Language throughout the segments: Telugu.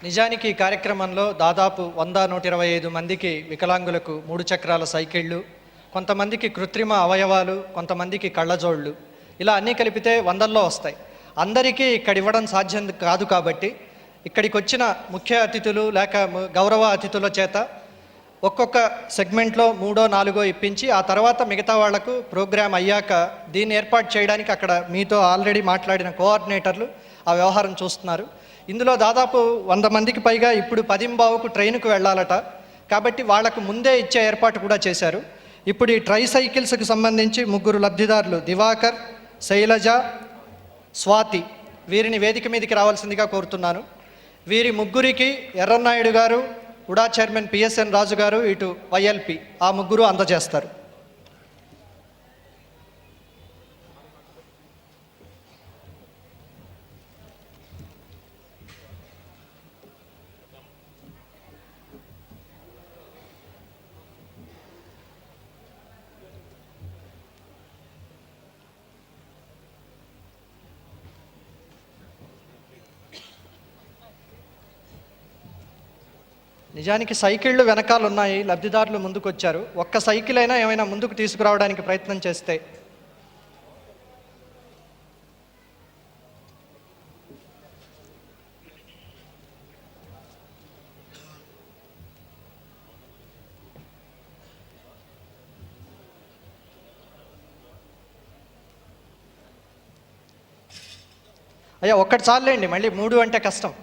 నిజానికి ఈ కార్యక్రమంలో దాదాపు 100-125 మందికి వికలాంగులకు 3 చక్రాల సైకిళ్ళు, కొంతమందికి కృత్రిమ అవయవాలు, కొంతమందికి కళ్ళజోళ్ళు, ఇలా అన్నీ కలిపితే వందల్లో వస్తాయి. అందరికీ ఇక్కడ ఇవ్వడం సాధ్యం కాదు కాబట్టి ఇక్కడికి వచ్చిన ముఖ్య అతిథులు లేక గౌరవ అతిథుల చేత ఒక్కొక్క సెగ్మెంట్లో 3-4 ఇప్పించి ఆ తర్వాత మిగతా వాళ్లకు ప్రోగ్రాం అయ్యాక దీన్ని ఏర్పాటు చేయడానికి అక్కడ మీతో ఆల్రెడీ మాట్లాడిన కోఆర్డినేటర్లు ఆ వ్యవహారం చూస్తున్నారు. ఇందులో దాదాపు 100 మందికి పైగా ఇప్పుడు 10:15కు ట్రైన్కు వెళ్ళాలట. కాబట్టి వాళ్లకు ముందే ఇచ్చే ఏర్పాటు కూడా చేశారు. ఇప్పుడు ఈ ట్రై సైకిల్స్కి సంబంధించి 3 లబ్ధిదారులు దివాకర్, శైలజ, స్వాతి, వీరిని వేదిక మీదకి రావాల్సిందిగా కోరుతున్నాను. వీరి ముగ్గురికి ఎర్రన్నాయుడు గారు, ఉడా చైర్మన్ పిఎస్ఎన్ రాజు గారు, ఇటు వైఎల్పి ఆ ముగ్గురు అందజేస్తారు. నిజానికి సైకిళ్ళు వెనకాల ఉన్నాయి, లబ్ధిదారులు ముందుకు వచ్చారు. ఒక్క సైకిల్ అయినా ఏమైనా ముందుకు తీసుకురావడానికి ప్రయత్నం చేస్తే. అయ్యా ఒక్కటి చాలండి, మళ్ళీ 3 అంటే కష్టం.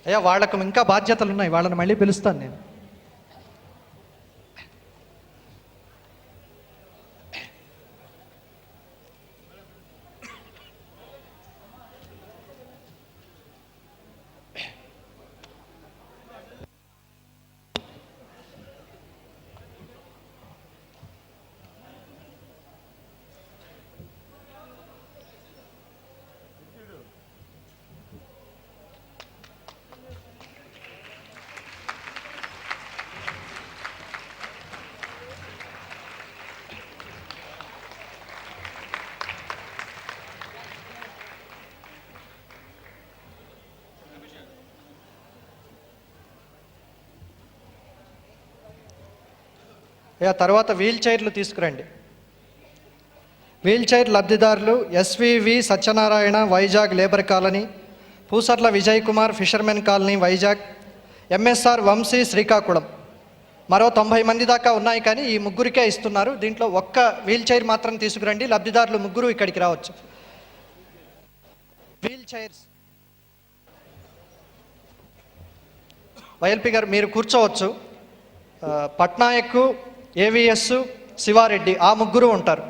అయ్యా వాళ్ళకు ఇంకా బాధ్యతలు ఉన్నాయి, వాళ్ళని మళ్ళీ పిలుస్తాను నేను. తర్వాత వీల్ చైర్లు తీసుకురండి. వీల్ చైర్ లబ్ధిదారులు S V V Satyanarayana, Vizag labour colony, Pusarla Vijay Kumar, fishermen colony, Vizag, M S R Vamsi, Srikakulam. మరో 90 మంది దాకా ఉన్నాయి, కానీ ఈ ముగ్గురికే ఇస్తున్నారు. దీంట్లో ఒక్క వీల్ చైర్ మాత్రం తీసుకురండి. లబ్ధిదారులు ముగ్గురు ఇక్కడికి రావచ్చు. వీల్ చైర్స్ వైఎల్పి గారు మీరు కూర్చోవచ్చు. పట్నాయక్, ఏవిఎస్, శివారెడ్డి ఆ ముగ్గురు ఉంటారు.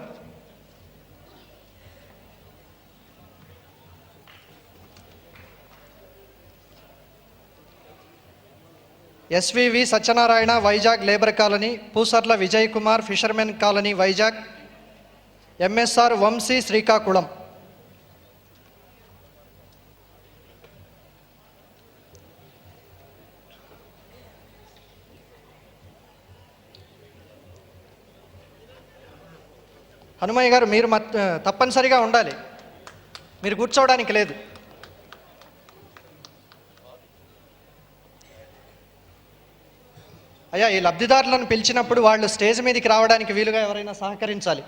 S V V Satyanarayana, Vizag labour colony, Pusarla Vijay Kumar, fishermen colony, Vizag, M S R Vamsi, Srikakulam. Hanumaiah గారు మీరు తప్పనిసరిగా ఉండాలి, మీరు కూర్చోవడానికి లేదు. అయ్యా ఈ లబ్ధిదారులను పిలిచినప్పుడు వాళ్ళు స్టేజ్ మీదకి రావడానికి వీలుగా ఎవరైనా సహకరించాలి.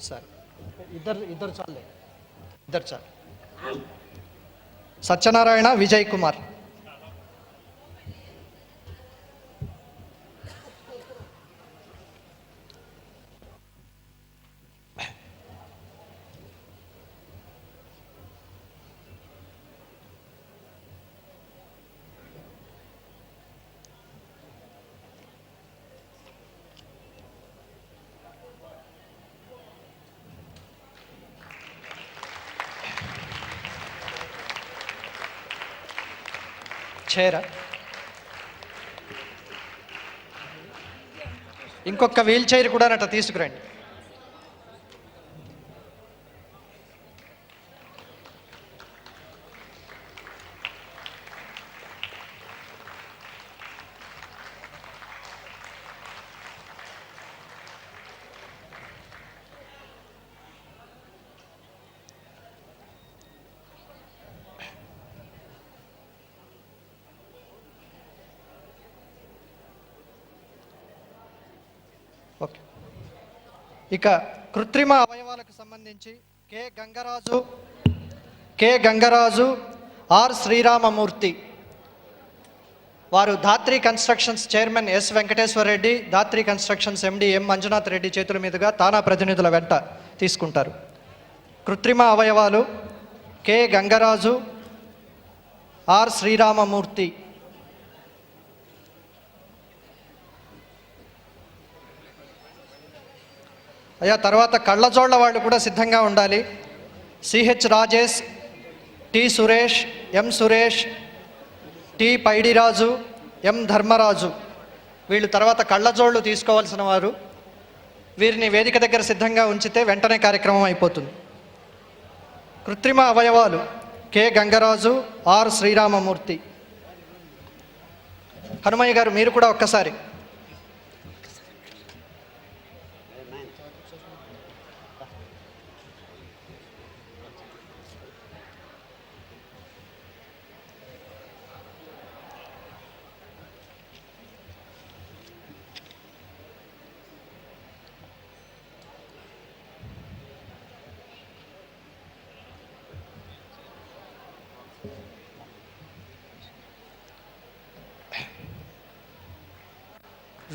సార్ ఇద్దరు చాలే, ఇద్దరు చాలు. సత్యనారాయణ, విజయ్ కుమార్. చైరా, ఇంకొక వీల్ చైర్ కూడా అట్లా తీసుకురండి. ఓకే, ఇక కృత్రిమ అవయవాలకు సంబంధించి కె గంగరాజు ఆర్ శ్రీరామమూర్తి వారు Dhatri constructions chairman S Venkateswara Reddy, Dhatri constructions MD M Manjunath Reddy చేతుల మీదుగా తానా ప్రతినిధుల వెంట తీసుకుంటారు. కృత్రిమ అవయవాలు కె గంగరాజు ఆర్ శ్రీరామమూర్తి. అయ్యా, తర్వాత కళ్ళజోళ్ల వాళ్ళు కూడా సిద్ధంగా ఉండాలి. సిహెచ్ రాజేష్, టి సురేష్, ఎం సురేష్, టి పైడిరాజు, ఎం ధర్మరాజు వీళ్ళు తర్వాత కళ్ళజోళ్ళు తీసుకోవాల్సిన వారు. వీరిని వేదిక దగ్గర సిద్ధంగా ఉంచితే వెంటనే కార్యక్రమం అయిపోతుంది. కృత్రిమ అవయవాలు కె గంగరాజు ఆర్ శ్రీరామమూర్తి. హనుమయ్య గారు మీరు కూడా ఒక్కసారి.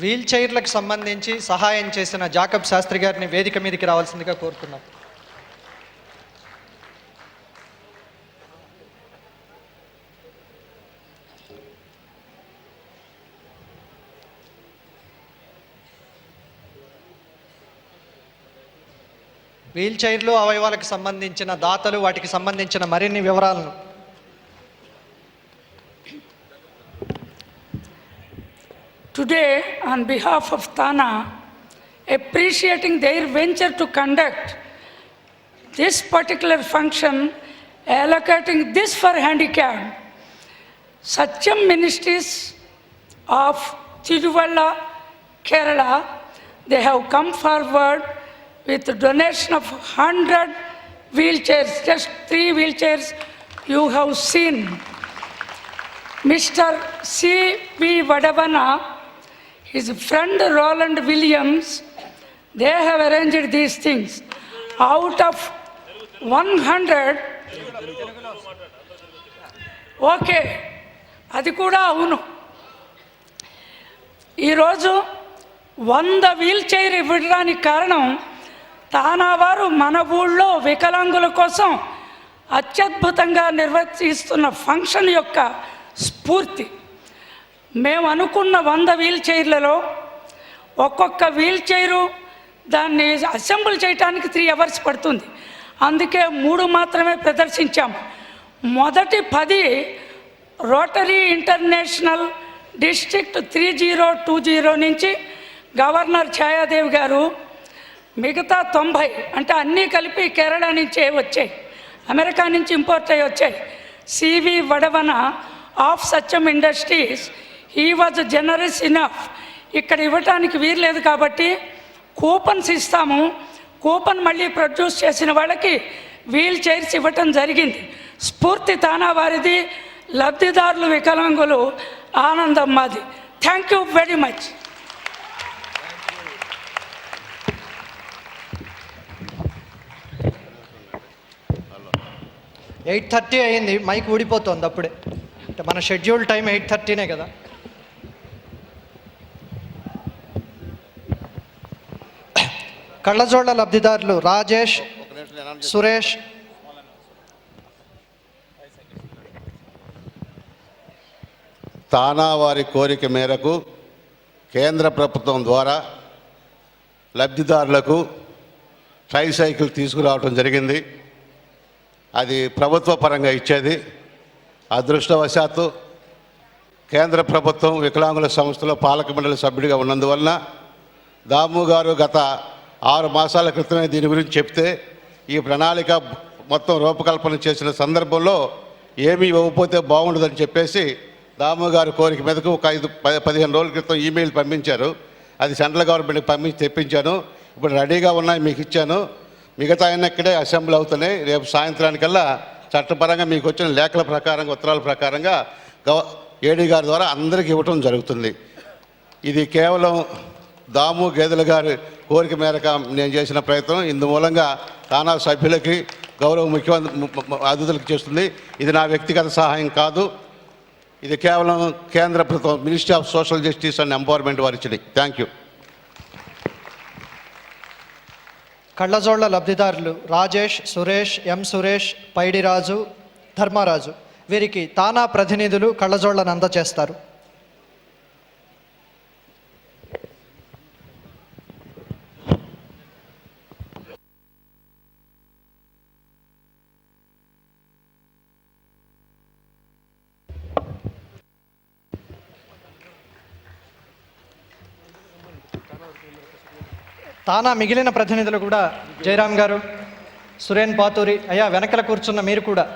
వీల్ చైర్లకు సంబంధించి సహాయం చేసిన జాకబ్ శాస్త్రి గారిని వేదిక మీదకి రావాల్సిందిగా కోరుతున్నాం. వీల్ చైర్లు అవయవాలకు సంబంధించిన దాతలు, వాటికి సంబంధించిన మరిన్ని వివరాలను Today, on behalf of Thana, appreciating their venture to conduct this particular function, allocating this for handicap, Satyam Ministries of Tiruvalla, Kerala, they have come forward with a donation of 100 wheelchairs, just 3 wheelchairs you have seen. Mr. C.V. Vadavana, his friend Roland Williams, they have arranged these things. Out of 100, okay, అది కూడా అవును. ఈరోజు 100 వీల్ చైర్ ఇవ్వడానికి కారణం తానా వారు మన ఊళ్ళో వికలాంగుల కోసం అత్యద్భుతంగా నిర్వర్తిస్తున్న ఫంక్షన్ యొక్క స్ఫూర్తి. మేము అనుకున్న 100 వీల్ చైర్లలో ఒక్కొక్క వీల్ చైరు దాన్ని అసెంబుల్ చేయడానికి 3 hours పడుతుంది. అందుకే 3 మాత్రమే ప్రదర్శించాము. మొదటి 10 రోటరీ ఇంటర్నేషనల్ డిస్ట్రిక్ట్ 3020 నుంచి గవర్నర్ ఛాయాదేవి గారు, మిగతా 90 అంటే అన్నీ కలిపి కేరళ నుంచే వచ్చాయి, అమెరికా నుంచి ఇంపోర్ట్ అయ్యి వచ్చాయి. CV Vadavana of Satyam industries, he was generous enough. ఇక్కడ ఇవ్వటానికి వీర్లేదు కాబట్టి కూపన్స్ ఇస్తాము. కూపన్ మళ్ళీ ప్రొడ్యూస్ చేసిన వాళ్ళకి వీల్ చైర్స్ ఇవ్వటం జరిగింది. స్ఫూర్తి తానా వారిది, లబ్ధిదారులు వికలాంగులు ఆనందం మాది. Thank you very much. 8:30 అయింది, మైక్ ఊడిపోతుంది అప్పుడే. అంటే మన షెడ్యూల్ టైం 8:30 కదా. కళ్ళజోళ్ల లబ్ధిదారులు రాజేష్, సురేష్, తానా వారి కోరిక మేరకు కేంద్ర ప్రభుత్వం ద్వారా లబ్ధిదారులకు ట్రైసైకిల్ తీసుకురావడం జరిగింది. అది ప్రభుత్వ పరంగా ఇచ్చేది. అదృష్టవశాత్తు కేంద్ర ప్రభుత్వం వికలాంగుల సంస్థలో పాలక మండలి సభ్యుడిగా ఉన్నందువలన దాము గారు గత 6 మాసాల క్రితమే దీని గురించి చెప్తే ఈ ప్రణాళిక మొత్తం రూపకల్పన చేసిన సందర్భంలో ఏమీ ఇవ్వకపోతే బాగుండదని చెప్పేసి దాము గారి కోరిక మీదకు ఒక 15 రోజుల క్రితం ఈమెయిల్ పంపించారు. అది సెంట్రల్ గవర్నమెంట్కి పంపించి తెప్పించాను. ఇప్పుడు రెడీగా ఉన్నాయి, మీకు ఇచ్చాను. మిగతా ఆయన ఇక్కడే అసెంబ్లీ అవుతున్నాయి. రేపు సాయంత్రానికల్లా చట్టపరంగా మీకు వచ్చిన లేఖల ప్రకారంగా, ఉత్తరాల ప్రకారంగా ఏడీ గారి ద్వారా అందరికీ ఇవ్వటం జరుగుతుంది. ఇది కేవలం దాము గేదెల గారి కోరిక మేరకు నేను చేసిన ప్రయత్నం. ఇందు మూలంగా తానా సభ్యులకి, గౌరవ ముఖ్యమంత్రి అతిథులకు చేస్తుంది. ఇది నా వ్యక్తిగత సహాయం కాదు. ఇది కేవలం కేంద్ర ప్రభుత్వం ministry of social justice and empowerment వారి ఇచ్చింది. Thank you. కళ్ళజోళ్ల లబ్ధిదారులు రాజేష్, సురేష్, ఎం సురేష్, పైడిరాజు, ధర్మరాజు వీరికి తానా ప్రతినిధులు కళ్ళజోళ్లను అందజేస్తారు. తానా మిగిలిన ప్రతినిధులు కూడా జయరామ్ గారు, సురేన్ పాతూరి, అయ్యా వెనకల కూర్చున్న మీరు కూడా.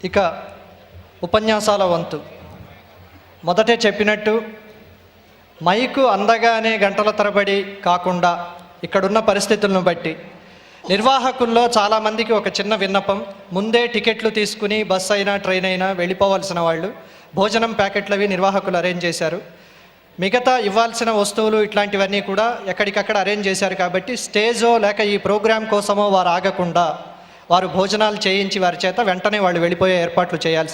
ఇక ఉపన్యాసాల వంతు. మొదటే చెప్పినట్టు మైకు అందగానే గంటల తరబడి కాకుండా ఇక్కడున్న పరిస్థితులను బట్టి నిర్వాహకుల్లో చాలామందికి ఒక చిన్న విన్నపం. ముందే టికెట్లు తీసుకుని బస్ అయినా ట్రైన్ అయినా వెళ్ళిపోవాల్సిన వాళ్ళు భోజనం ప్యాకెట్లవి నిర్వాహకులు అరేంజ్ చేశారు. మిగతా ఇవ్వాల్సిన వస్తువులు ఇట్లాంటివన్నీ కూడా ఎక్కడికక్కడ అరేంజ్ చేశారు. కాబట్టి స్టేజో లేక ఈ ప్రోగ్రాం కోసమో వారు ఆగకుండా వారు భోజనాలు చేయించి వారి చేత వెంటనే వాళ్ళు వెళ్ళిపోయే ఏర్పాట్లు చేయాల్సి.